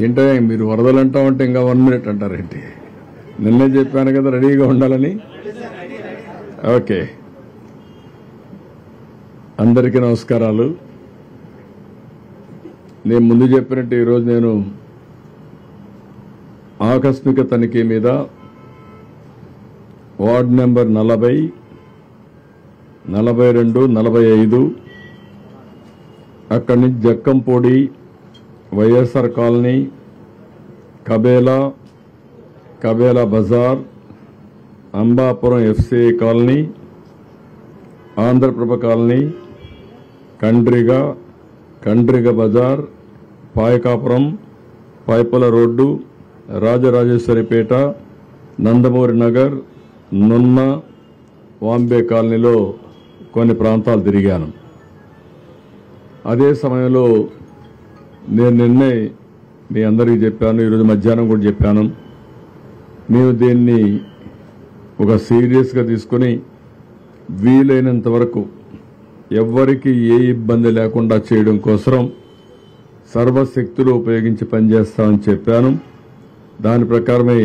ఏంటో మీరు వరదలు అంటామంటే ఇంకా 1 minute అంటారేంటి? నిన్నే చెప్పాను కదా రెడీగా ఉండాలని. ఓకే, అందరికీ నమస్కారాలు. నేను ముందు చెప్పినట్టు ఈరోజు నేను ఆకస్మిక తనిఖీ మీద వార్డ్ నెంబర్ 40, 42, 45 అక్కడి నుంచి Jakkampudi, YSR colony, Kabela Bazar, Ambapuram FCI colony, Andhra Prabha colony, Kandriga Bazar, Payakapuram, పైపుల రోడ్డు, రాజరాజేశ్వరిపేట, నందమూరి నగర్, నున్న, వాంబే కాలనీలో కొన్ని ప్రాంతాలు తిరిగాను. అదే సమయంలో నేను నిన్నే మీ అందరికీ చెప్పాను, ఈరోజు మధ్యాహ్నం కూడా చెప్పాను, మేము దీన్ని ఒక సీరియస్గా తీసుకుని వీలైనంత వరకు ఎవ్వరికి ఏ ఇబ్బంది లేకుండా చేయడం కోసం సర్వశక్తులు ఉపయోగించి పనిచేస్తామని చెప్పాను. దాని ప్రకారమే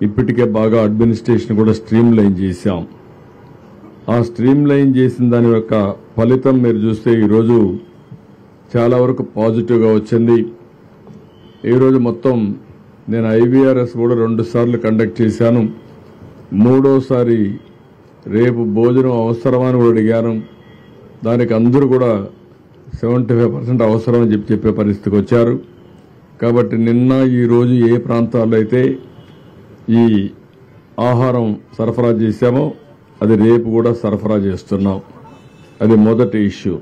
ఇప్పటికే బాగా అడ్మినిస్ట్రేషన్ కూడా స్ట్రీమ్ లైన్ చేశాం. ఆ స్ట్రీమ్ లైన్ చేసిన దాని యొక్క ఫలితం మీరు చూస్తే ఈరోజు చాలా వరకు పాజిటివ్గా వచ్చింది. ఈరోజు మొత్తం నేను IVRS కూడా 2 సార్లు కండక్ట్ చేశాను. 3వసారి రేపు భోజనం అవసరమని కూడా అడిగాను. దానికి అందరూ కూడా 75% అవసరం అని చెప్పే పరిస్థితికి వచ్చారు. కాబట్టి నిన్న ఈరోజు ఏ ప్రాంతాల్లో అయితే ఈ ఆహారం సరఫరా చేశామో అది రేపు కూడా సరఫరా చేస్తున్నాం. అది మొదటి ఇష్యూ.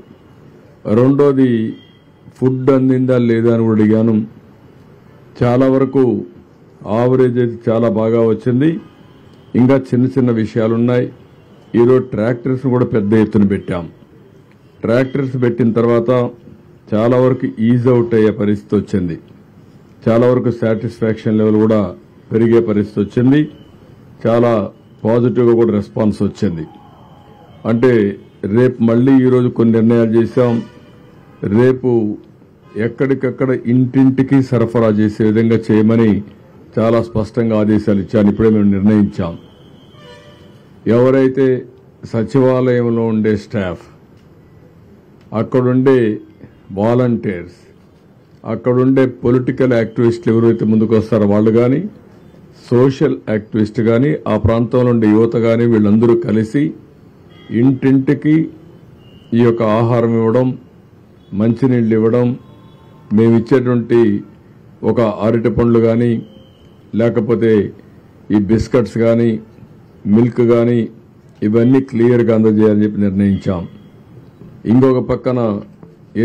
రెండోది ఫుడ్ అందిందా లేదా అని కూడా అడిగాను. చాలా వరకు ఆవరేజ్ అయితే చాలా బాగా వచ్చింది. ఇంకా చిన్న విషయాలున్నాయి. ఈరోజు ట్రాక్టర్స్ కూడా పెద్ద ఎత్తున పెట్టాం. ట్రాక్టర్స్ పెట్టిన తర్వాత చాలా వరకు ఈజ్ అవుట్ అయ్యే పరిస్థితి వచ్చింది. చాలా వరకు సాటిస్ఫాక్షన్ లెవెల్ కూడా పెరిగే పరిస్థితి వచ్చింది. చాలా పాజిటివ్గా కూడా రెస్పాన్స్ వచ్చింది. అంటే రేపు మళ్ళీ ఈరోజు కొన్ని నిర్ణయాలు చేశాం. రేపు ఎక్కడికక్కడ ఇంటింటికి సరఫరా చేసే విధంగా చేయమని చాలా స్పష్టంగా ఆదేశాలు ఇచ్చాను. ఇప్పుడే మేము నిర్ణయించాం. ఎవరైతే సచివాలయంలో ఉండే స్టాఫ్, అక్కడుండే వాలంటీర్స్, అక్కడుండే పొలిటికల్ యాక్టివిస్టులు ఎవరైతే ముందుకు వస్తారో వాళ్ళు కానీ, సోషల్ యాక్టివిస్ట్ కానీ, ఆ ప్రాంతంలో ఉండే యువత కానీ, వీళ్ళందరూ కలిసి ఇంటింటికి ఈ యొక్క ఆహారం ఇవ్వడం, మంచినీళ్ళు ఇవ్వడం, మేము ఇచ్చేటువంటి ఒక అరటి పండ్లు కానీ, లేకపోతే ఈ బిస్కెట్స్ కానీ, మిల్క్ కానీ, ఇవన్నీ క్లియర్గా అందజేయాలని చెప్పి నిర్ణయించాం. ఇంకొక పక్కన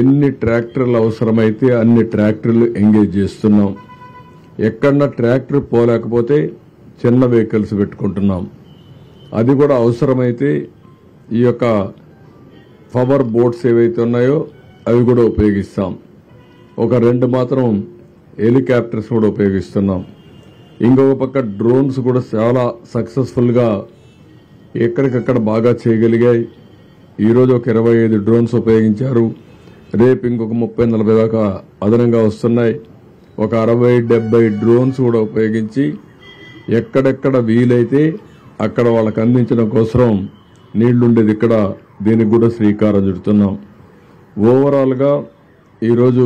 ఎన్ని ట్రాక్టర్లు అవసరమైతే అన్ని ట్రాక్టర్లు ఎంగేజ్ చేస్తున్నాం. ఎక్కడన్నా ట్రాక్టర్ పోలేకపోతే చిన్న వెహికల్స్ పెట్టుకుంటున్నాం. అది కూడా అవసరమైతే ఈ యొక్క పవర్ బోట్స్ ఏవైతే ఉన్నాయో అవి కూడా ఉపయోగిస్తాం. ఒక 2 మాత్రం హెలికాప్టర్స్ కూడా ఉపయోగిస్తున్నాం. ఇంకొక పక్క డ్రోన్స్ కూడా చాలా సక్సెస్ఫుల్గా ఎక్కడికక్కడ బాగా చేయగలిగాయి. ఈరోజు ఒక 25 డ్రోన్స్ ఉపయోగించారు. రేపు ఇంకొక 30-40 దాకా అదనంగా వస్తున్నాయి. ఒక 60-70 డ్రోన్స్ కూడా ఉపయోగించి ఎక్కడెక్కడ వీలైతే అక్కడ వాళ్ళకి అందించడం కోసం నీళ్లుండేది ఇక్కడ దీనికి కూడా శ్రీకారం చుడుతున్నాం. ఓవరాల్గా ఈరోజు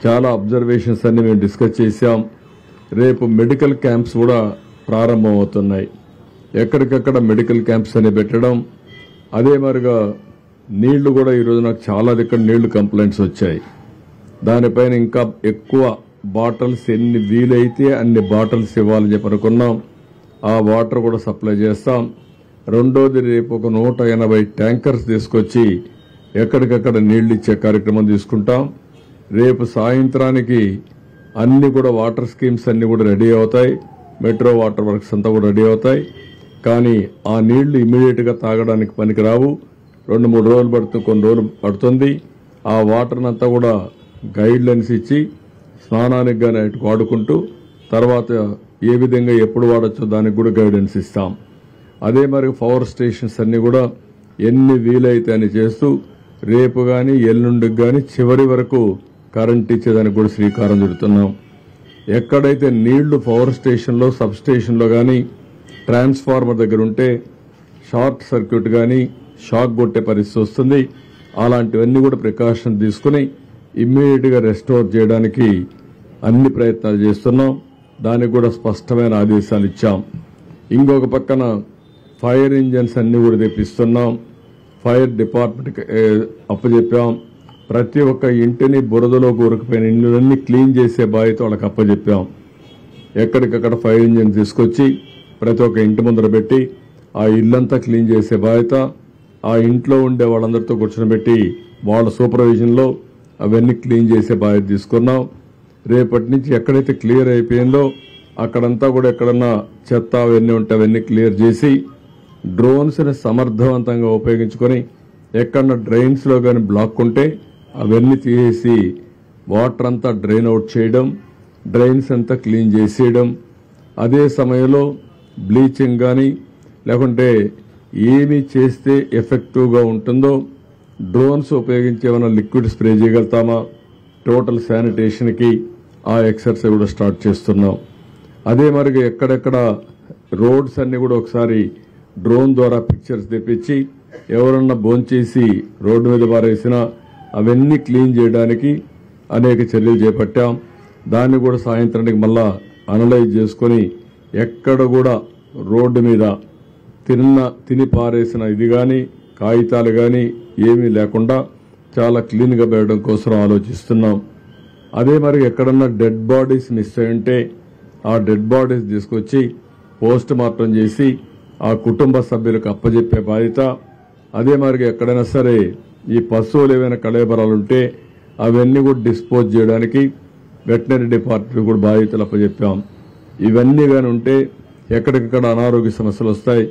చాలా అబ్జర్వేషన్స్ అన్ని మేము డిస్కస్ చేశాం. రేపు మెడికల్ క్యాంప్స్ కూడా ప్రారంభమవుతున్నాయి. ఎక్కడికక్కడ మెడికల్ క్యాంప్స్ అని పెట్టడం. అదే మరిగా నీళ్లు కూడా ఈరోజు నాకు చాలా దగ్గర నీళ్లు కంప్లైంట్స్ వచ్చాయి. దానిపైన ఇంకా ఎక్కువ బాటిల్స్ ఎన్ని వీలైతే అన్ని బాటిల్స్ ఇవ్వాలని చెప్పి అనుకున్నాం. ఆ వాటర్ కూడా సప్లై చేస్తాం. రెండోది రేపు ఒక 180 ట్యాంకర్స్ తీసుకొచ్చి ఎక్కడికక్కడ నీళ్లు ఇచ్చే కార్యక్రమం తీసుకుంటాం. రేపు సాయంత్రానికి అన్ని కూడా వాటర్ స్కీమ్స్ అన్ని కూడా రెడీ అవుతాయి. మెట్రో వాటర్ వర్క్స్ అంతా కూడా రెడీ అవుతాయి. కానీ ఆ నీళ్లు ఇమీడియట్ గా తాగడానికి పనికిరావు. 2-3 రోజులు పడుతుంది, కొన్ని రోజులు పడుతుంది. ఆ వాటర్ అంతా కూడా గైడ్ లైన్స్ ఇచ్చి స్నానానికి కానీ వాడుకుంటూ తర్వాత ఏ విధంగా ఎప్పుడు వాడచ్చో దానికి కూడా గైడెన్స్ ఇస్తాం. అదే మరి పవర్ స్టేషన్స్ అన్ని కూడా ఎన్ని వీలైతే అని చేస్తూ రేపు కానీ ఎల్లుండికి కానీ చివరి వరకు కరెంట్ ఇచ్చేదానికి కూడా శ్రీకారం చుడుతున్నాం. ఎక్కడైతే నీళ్లు పవర్ స్టేషన్లో సబ్ స్టేషన్లో కానీ ట్రాన్స్ఫార్మర్ దగ్గర ఉంటే షార్ట్ సర్క్యూట్ కానీ షాక్ కొట్టే పరిస్థితి వస్తుంది. అలాంటివన్నీ కూడా ప్రికాషన్ తీసుకుని ఇమ్మీడియట్గా రెస్టోర్ చేయడానికి అన్ని ప్రయత్నాలు చేస్తున్నాం. దానికి కూడా స్పష్టమైన ఆదేశాలు ఇచ్చాం. ఇంకొక పక్కన ఫైర్ ఇంజన్స్ అన్ని కూడా తెప్పిస్తున్నాం. ఫైర్ డిపార్ట్మెంట్కి అప్పచెప్పాం. ప్రతి ఒక్క ఇంటిని బురదలో కూరుకుపోయిన ఇళ్ళన్నీ క్లీన్ చేసే బాధ్యత వాళ్ళకి అప్పచెప్పాం. ఎక్కడికక్కడ ఫైర్ ఇంజిన్ తీసుకొచ్చి ప్రతి ఒక్క ఇంటి ముందర పెట్టి ఆ ఇల్లంతా క్లీన్ చేసే బాధ్యత ఆ ఇంట్లో ఉండే వాళ్ళందరితో కూర్చొని వాళ్ళ సూపర్విజన్లో అవన్నీ క్లీన్ చేసే బాధ్యత తీసుకున్నాం. రేపటి నుంచి ఎక్కడైతే క్లియర్ అయిపోయిందో అక్కడంతా కూడా ఎక్కడన్నా చెత్త అవన్నీ ఉంటే అవన్నీ క్లియర్ చేసి డ్రోన్స్ని సమర్థవంతంగా ఉపయోగించుకొని ఎక్కడన్నా డ్రైన్స్లో కానీ బ్లాక్ ఉంటే అవన్నీ తీసేసి వాటర్ అంతా డ్రైన్ అవుట్ చేయడం, డ్రైన్స్ అంతా క్లీన్ చేసేయడం. అదే సమయంలో బ్లీచింగ్ కానీ లేకుంటే ఏమి చేస్తే ఎఫెక్టివ్గా ఉంటుందో డ్రోన్స్ ఉపయోగించి ఏమైనా లిక్విడ్ స్ప్రే చేయగలుగుతామా, టోటల్ శానిటేషన్కి ఆ ఎక్సర్సైజ్ కూడా స్టార్ట్ చేస్తున్నాం. అదే మరిగా ఎక్కడెక్కడ రోడ్స్ అన్ని కూడా ఒకసారి డ్రోన్ ద్వారా పిక్చర్స్ తెప్పించి ఎవరన్నా భోంచేసి రోడ్డు మీద పారేసినా అవన్నీ క్లీన్ చేయడానికి అనేక చర్యలు చేపట్టాం. దాన్ని కూడా సాయంత్రానికి మళ్ళా అనలైజ్ చేసుకొని ఎక్కడ కూడా రోడ్డు మీద తిని పారేసిన ఇది కానీ కాగితాలు కానీ ఏమీ లేకుండా చాలా క్లీన్గా పెట్టడం కోసం ఆలోచిస్తున్నాం. అదే మరి ఎక్కడన్నా డెడ్ బాడీస్ మిస్ అయి ఉంటే ఆ డెడ్ బాడీస్ తీసుకొచ్చి పోస్ట్ మార్టం చేసి ఆ కుటుంబ సభ్యులకు అప్పజెప్పే బాధ్యత. అదే మరి ఎక్కడైనా సరే ఈ పశువులు ఏమైనా కళేబరాలు ఉంటే అవన్నీ కూడా డిస్పోజ్ చేయడానికి వెటనరీ డిపార్ట్మెంట్ కూడా బాధ్యతలు అప్పచెప్పాం. ఇవన్నీ కానీ ఉంటే ఎక్కడికక్కడ అనారోగ్య సమస్యలు వస్తాయి.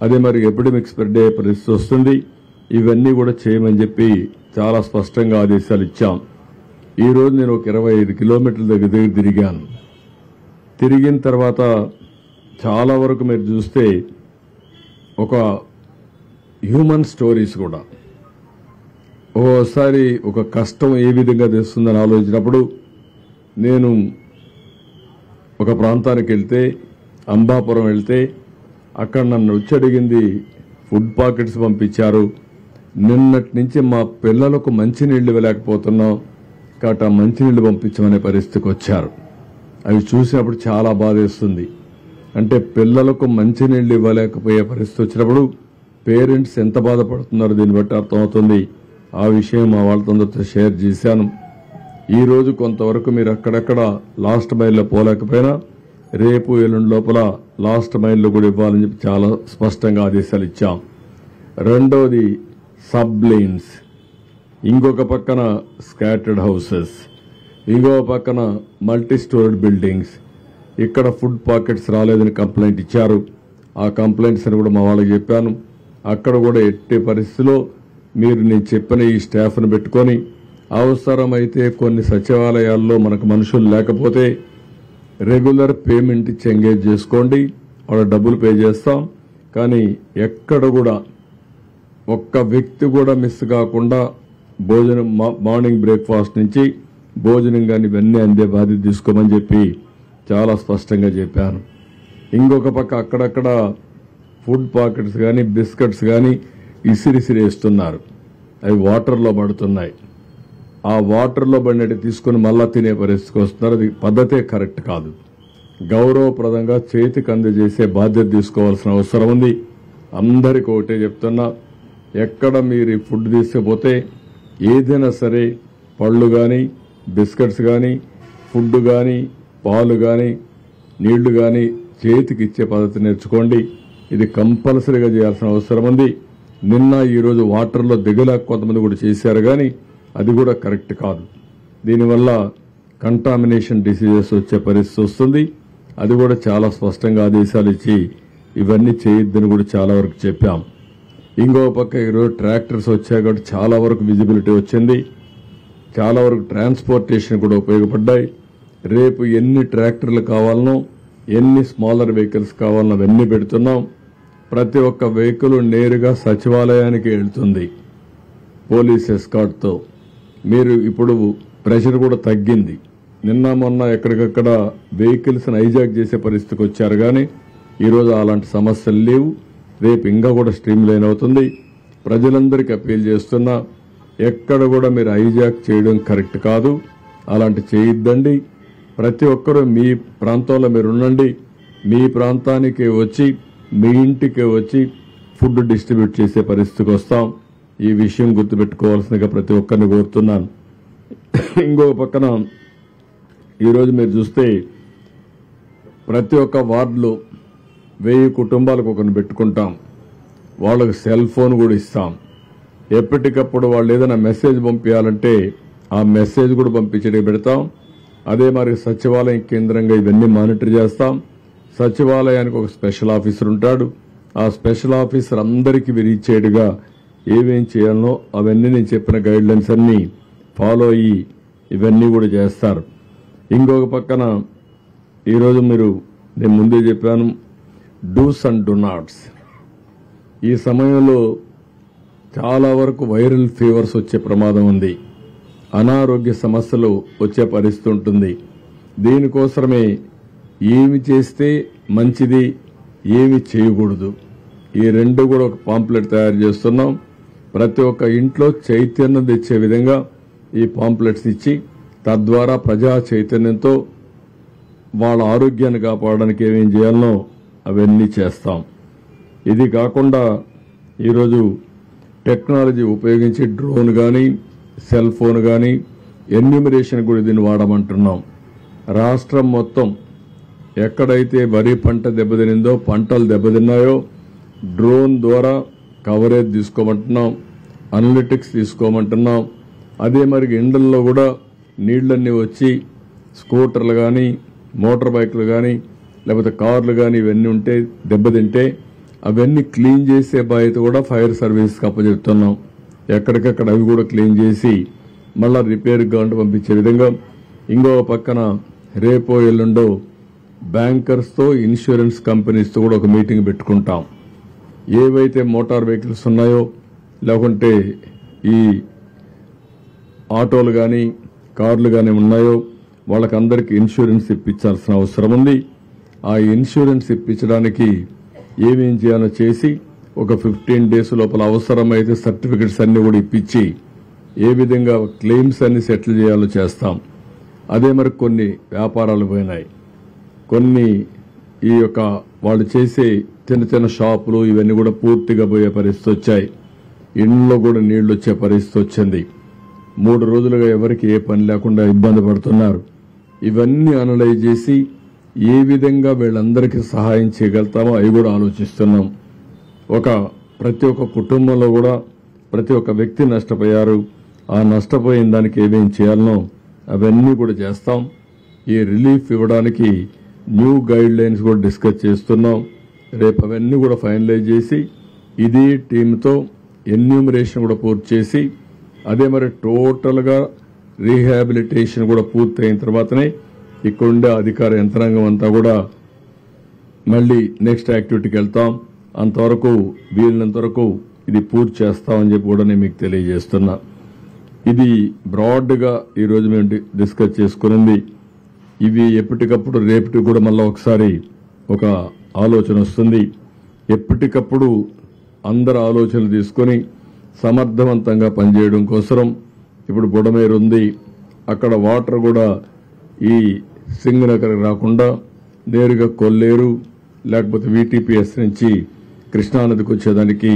అదే మరి ఎపిడమిక్ స్ప్రెడ్ అయ్యే పరిస్థితి వస్తుంది. ఇవన్నీ కూడా చేయమని చెప్పి చాలా స్పష్టంగా ఆదేశాలు ఇచ్చాం. ఈరోజు నేను ఒక 25 కిలోమీటర్ల దగ్గర తిరిగాను. తిరిగిన తర్వాత చాలా వరకు మీరు చూస్తే ఒక హ్యూమన్ స్టోరీస్ కూడా ఓసారి ఒక కష్టం ఏ విధంగా తెస్తుందని ఆలోచించినప్పుడు నేను ఒక ప్రాంతానికి వెళ్తే అంబాపురం వెళ్తే అక్కడ నన్ను వచ్చి అడిగింది ఫుడ్ పాకెట్స్ పంపించారు. నిన్నటి నుంచి మా పిల్లలకు మంచినీళ్లు ఇవ్వలేకపోతున్నాం కాబట్టి ఆ మంచినీళ్లు పంపించమనే పరిస్థితికి వచ్చారు. అవి చూసినప్పుడు చాలా బాధేస్తుంది. అంటే పిల్లలకు మంచినీళ్లు ఇవ్వలేకపోయే పరిస్థితి వచ్చినప్పుడు పేరెంట్స్ ఎంత బాధపడుతున్నారో దీన్ని బట్టి అర్థమవుతుంది. ఆ విషయం మా వాళ్ళతో షేర్ చేశాను. ఈ రోజు కొంతవరకు మీరు అక్కడక్కడ లాస్ట్ మైల్లో పోలేకపోయినా రేపు ఎల్లుండి లోపల లాస్ట్ మైల్లో కూడా ఇవ్వాలని చెప్పి చాలా స్పష్టంగా ఆదేశాలు ఇచ్చాం. రెండోది సబ్ లేన్స్, ఇంకొక పక్కన స్కాటర్డ్ హౌసెస్, ఇంకొక పక్కన మల్టీ స్టోర్డ్ బిల్డింగ్స్. ఇక్కడ ఫుడ్ పాకెట్స్ రాలేదని కంప్లైంట్ ఇచ్చారు. ఆ కంప్లైంట్స్ అని కూడా మా వాళ్ళకి చెప్పాను. అక్కడ కూడా ఎట్టి పరిస్థితిలో మీరు నేను చెప్పిన ఈ స్టాఫ్ను పెట్టుకొని అవసరమైతే కొన్ని సచివాలయాల్లో మనకు మనుషులు లేకపోతే రెగ్యులర్ పేమెంట్ ఇచ్చి ఎంగేజ్ చేసుకోండి, వాళ్ళ డబ్బులు పే చేస్తాం. కానీ ఎక్కడ కూడా ఒక్క వ్యక్తి కూడా మిస్ కాకుండా భోజనం మార్నింగ్ బ్రేక్ఫాస్ట్ నుంచి భోజనం కానీ ఇవన్నీ అందే బాధ్యత తీసుకోమని చెప్పి చాలా స్పష్టంగా చెప్పాను. ఇంకొక పక్క అక్కడక్కడ ఫుడ్ పాకెట్స్ కానీ బిస్కెట్స్ కానీ ఇసిరిసిరేస్తున్నారు. అవి వాటర్లో పడుతున్నాయి. ఆ వాటర్లో పడినట్టు తీసుకుని మళ్ళా తినే పరిస్థితికి వస్తున్నారు. అది పద్ధతే కరెక్ట్ కాదు. గౌరవప్రదంగా చేతికి అందజేసే బాధ్యత తీసుకోవాల్సిన అవసరం ఉంది. అందరికీ ఒకటే చెప్తున్నా, ఎక్కడ మీరు ఈ ఫుడ్ తీసుకుపోతే ఏదైనా సరే పళ్ళు కానీ బిస్కెట్స్ కానీ ఫుడ్ కానీ పాలు కానీ నీళ్లు కానీ చేతికి ఇచ్చే పద్ధతి నేర్చుకోండి. ఇది కంపల్సరీగా చేయాల్సిన అవసరం ఉంది. నిన్న ఈరోజు వాటర్లో దిగలేక కొంతమంది కూడా చేశారు కానీ అది కూడా కరెక్ట్ కాదు. దీనివల్ల కంటామినేషన్ డిసీజెస్ వచ్చే పరిస్థితి వస్తుంది. అది కూడా చాలా స్పష్టంగా ఆదేశాలు ఇచ్చి ఇవన్నీ చేయొద్దని కూడా చాలా వరకు చెప్పాం. ఇంకో పక్క ఈరోజు ట్రాక్టర్స్ వచ్చాయి కాబట్టి చాలా వరకు విజిబిలిటీ వచ్చింది. చాలా వరకు ట్రాన్స్పోర్టేషన్ కూడా ఉపయోగపడ్డాయి. రేపు ఎన్ని ట్రాక్టర్లు కావాలనో ఎన్ని స్మాలర్ వెహికల్స్ కావాలనో అవన్నీ పెడుతున్నాం. ప్రతి ఒక్క వెహికల్ నేరుగా సచివాలయానికి వెళ్తుంది పోలీస్ ఎస్కార్ట్తో. మీరు ఇప్పుడు ప్రెషర్ కూడా తగ్గింది. నిన్న మొన్న ఎక్కడికక్కడ వెహికల్స్ హైజాక్ చేసే పరిస్థితికి వచ్చారు, కానీ ఈరోజు అలాంటి సమస్యలు లేవు. రేపు ఇంకా కూడా స్ట్రీమ్ లైన్ అవుతుంది. ప్రజలందరికీ అప్పీల్ చేస్తున్నా, ఎక్కడ కూడా మీరు హైజాక్ చేయడం కరెక్ట్ కాదు, అలాంటి చేయొద్దండి. ప్రతి ఒక్కరూ మీ ప్రాంతంలో మీరు ఉండండి. మీ ప్రాంతానికి వచ్చి మీ ఇంటికి వచ్చి ఫుడ్ డిస్ట్రిబ్యూట్ చేసే పరిస్థితికి వస్తాం. ఈ విషయం గుర్తుపెట్టుకోవాల్సిందిగా ప్రతి ఒక్కరిని కోరుతున్నాను. ఇంకొక పక్కన ఈరోజు మీరు చూస్తే ప్రతి ఒక్క వార్డులో 1000 కుటుంబాలకు ఒకరిని పెట్టుకుంటాం. వాళ్ళకి సెల్ ఫోన్ కూడా ఇస్తాం. ఎప్పటికప్పుడు వాళ్ళు ఏదైనా మెసేజ్ పంపించాలంటే ఆ మెసేజ్ కూడా పంపించడానికి పెడతాం. అదే మరి సచివాలయం కేంద్రంగా ఇవన్నీ మానిటర్ చేస్తాం. సచివాలయానికి ఒక స్పెషల్ ఆఫీసర్ ఉంటాడు. ఆ స్పెషల్ ఆఫీసర్ అందరికీ రీచ్ అయ్యేట్టుగా ఏమేం చేయాలనో అవన్నీ నేను చెప్పిన గైడ్ లైన్స్ అన్ని ఫాలో అయ్యి ఇవన్నీ కూడా చేస్తారు. ఇంకొక పక్కన ఈరోజు నేను ముందే చెప్పాను, డూస్ అండ్ డు నాట్స్. ఈ సమయంలో చాలా వరకు వైరల్ ఫీవర్స్ వచ్చే ప్రమాదం ఉంది, అనారోగ్య సమస్యలు వచ్చే పరిస్థితి ఉంటుంది. దీనికోసమే ఏమి చేస్తే మంచిది, ఏమి చేయకూడదు, ఈ రెండు కూడా ఒక పాంప్లెట్ తయారు చేస్తున్నాం. ప్రతి ఒక్క ఇంట్లో చైతన్యం తెచ్చే విధంగా ఈ పాంప్లెట్స్ ఇచ్చి తద్వారా ప్రజా చైతన్యంతో వాళ్ళ ఆరోగ్యాన్ని కాపాడడానికి ఏమేం చేయాలనో అవన్నీ చేస్తాం. ఇది కాకుండా ఈరోజు టెక్నాలజీ ఉపయోగించి డ్రోన్ కానీ సెల్ ఫోన్ కానీ ఎన్యూమరేషన్ కూడా దీన్ని వాడమంటున్నాం. రాష్ట్రం మొత్తం ఎక్కడైతే వరి పంట దెబ్బతినిందో, పంటలు దెబ్బతిన్నాయో డ్రోన్ ద్వారా కవరేజ్ తీసుకోమంటున్నాం, అనలిటిక్స్ తీసుకోమంటున్నాం. అదే మరి ఇండ్లలో కూడా నీళ్లన్నీ వచ్చి స్కూటర్లు కానీ మోటార్ బైక్లు కానీ లేకపోతే కార్లు కానీ ఇవన్నీ ఉంటే దెబ్బతింటే అవన్నీ క్లీన్ చేసే బాధ్యత కూడా ఫైర్ సర్వీస్కి అప్పచెప్తున్నాం. ఎక్కడికక్కడ అవి కూడా క్లీన్ చేసి మళ్ళా రిపేర్ గవర్నమెంట్ పంపించే విధంగా. ఇంకో పక్కన రేపో ఎల్లుండో బ్యాంకర్స్తో ఇన్సూరెన్స్ కంపెనీస్తో కూడా ఒక మీటింగ్ పెట్టుకుంటాం. ఏవైతే మోటార్ వెహికల్స్ ఉన్నాయో లేకుంటే ఈ ఆటోలు కానీ కార్లు కానీ ఉన్నాయో వాళ్ళకందరికీ ఇన్సూరెన్స్ ఇప్పించాల్సిన అవసరం ఉంది. ఆ ఇన్సూరెన్స్ ఇప్పించడానికి ఏమేం చేయాలో చేసి ఒక 15 days లోపల అవసరమైతే సర్టిఫికెట్స్ అన్ని కూడా ఇప్పించి ఏ విధంగా క్లెయిమ్స్ అన్ని సెటిల్ చేయాలో చేస్తాం. అదే మరి కొన్ని వ్యాపారాలు పోయినాయి, కొన్ని ఈ యొక్క వాళ్ళు చేసే చిన్న చిన్న షాపులు ఇవన్నీ కూడా పూర్తిగా పోయే పరిస్థితి వచ్చాయి. ఇంట్లో కూడా నీళ్లు వచ్చే పరిస్థితి వచ్చింది. 3 రోజులుగా ఎవరికి ఏ పని లేకుండా ఇబ్బంది పడుతున్నారు. ఇవన్నీ అనలైజ్ చేసి ఏ విధంగా వీళ్ళందరికీ సహాయం చేయగలుగుతామో అవి కూడా ఆలోచిస్తున్నాం. ప్రతి ఒక్క కుటుంబంలో కూడా ప్రతి ఒక్క వ్యక్తి నష్టపోయారు. ఆ నష్టపోయిన దానికి ఏమేం చేయాలనో అవన్నీ కూడా చేస్తాం. ఈ రిలీఫ్ ఇవ్వడానికి న్యూ గైడ్ లైన్స్ కూడా డిస్కస్ చేస్తున్నాం. రేపు అవన్నీ కూడా ఫైనలైజ్ చేసి ఇది టీంతో ఎన్యూమరేషన్ కూడా పూర్తి చేసి అదే మరి టోటల్గా రీహాబిలిటేషన్ కూడా పూర్తి అయిన తర్వాతనే ఇక్కడుండే అధికార యంత్రాంగం అంతా కూడా మళ్ళీ నెక్స్ట్ యాక్టివిటీకి వెళ్తాం. అంతవరకు వీలైనంత వరకు ఇది పూర్తి చేస్తామని చెప్పి కూడా నేను మీకు తెలియజేస్తున్నా. ఇది బ్రాడ్గా ఈరోజు మేము డిస్కస్ చేసుకున్నది. ఇవి ఎప్పటికప్పుడు రేపటికి కూడా మళ్ళీ ఒకసారి ఒక ఆలోచన వస్తుంది. ఎప్పటికప్పుడు అందరు ఆలోచనలు తీసుకొని సమర్థవంతంగా పనిచేయడం కోసం ఇప్పుడు బుడమేరు ఉంది, అక్కడ వాటర్ కూడా ఈ సింగనగర్ రాకుండా నేరుగా కొల్లేరు లేకపోతే వీటీపీఎస్ నుంచి కృష్ణానదికి వచ్చేదానికి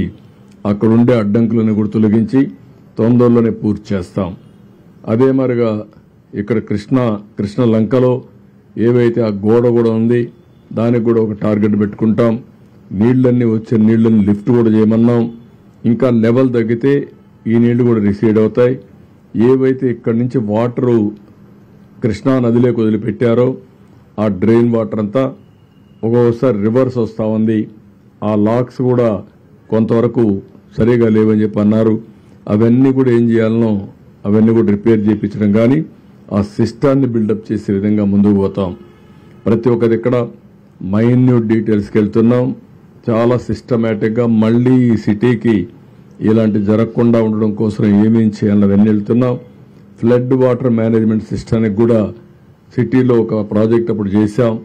అక్కడుండే అడ్డంకులను కూడా తొలగించి తొందరలోనే పూర్తి చేస్తాం. అదే మరిగా ఇక్కడ కృష్ణ లంకలో ఏవైతే ఆ గోడ కూడా ఉంది దానికి కూడా ఒక టార్గెట్ పెట్టుకుంటాం. నీళ్లన్నీ వచ్చే నీళ్లను లిఫ్ట్ కూడా చేయమన్నాం. ఇంకా లెవెల్ తగ్గితే ఈ నీళ్లు కూడా రిసీడ్ అవుతాయి. ఏవైతే ఇక్కడి నుంచి వాటరు కృష్ణా నదిలోకి వదిలిపెట్టారో ఆ డ్రైన్ వాటర్ అంతా ఒక్కొక్కసారి రివర్స్ వస్తూ ఉంది. ఆ లాక్స్ కూడా కొంతవరకు సరిగా లేవని చెప్పి అన్నారు. అవన్నీ కూడా ఏం చేయాలనో అవన్నీ కూడా రిపేర్ చేయించడం కానీ ఆ సిస్టాన్ని బిల్డప్ చేసే విధంగా ముందుకు పోతాం. ప్రతి ఒక్కరి ఇక్కడ మైన్యూట్ డీటెయిల్స్కి వెళ్తున్నాం. చాలా సిస్టమేటిక్గా మళ్ళీ ఈ సిటీకి ఇలాంటి జరగకుండా ఉండడం కోసం ఏమేం చేయాలని అవన్నీ వెళ్తున్నాం. ఫ్లడ్ వాటర్ మేనేజ్మెంట్ సిస్టానికి కూడా సిటీలో ఒక ప్రాజెక్ట్ అప్పుడు చేశాం.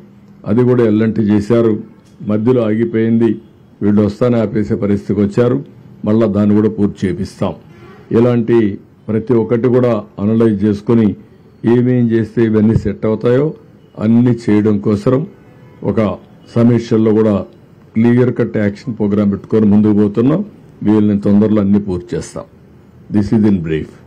అది కూడా ఎల్ఎన్టీ చేశారు. మధ్యలో ఆగిపోయింది. వీళ్ళు వస్తానే ఆపేసే పరిస్థితికి వచ్చారు. మళ్ళా దాన్ని కూడా పూర్తి చేపిస్తాం. ఇలాంటి ప్రతి ఒక్కటి కూడా అనలైజ్ చేసుకుని ఏమేం చేస్తే ఇవన్నీ సెట్ అవుతాయో అన్ని చేయడం కోసం ఒక సమీక్షల్లో కూడా క్లియర్ కట్ యాక్షన్ ప్రోగ్రామ్ పెట్టుకొని ముందుకు పోతున్నాం. వీళ్ళని తొందరలో అన్ని పూర్తి చేస్తాం. This is in brief.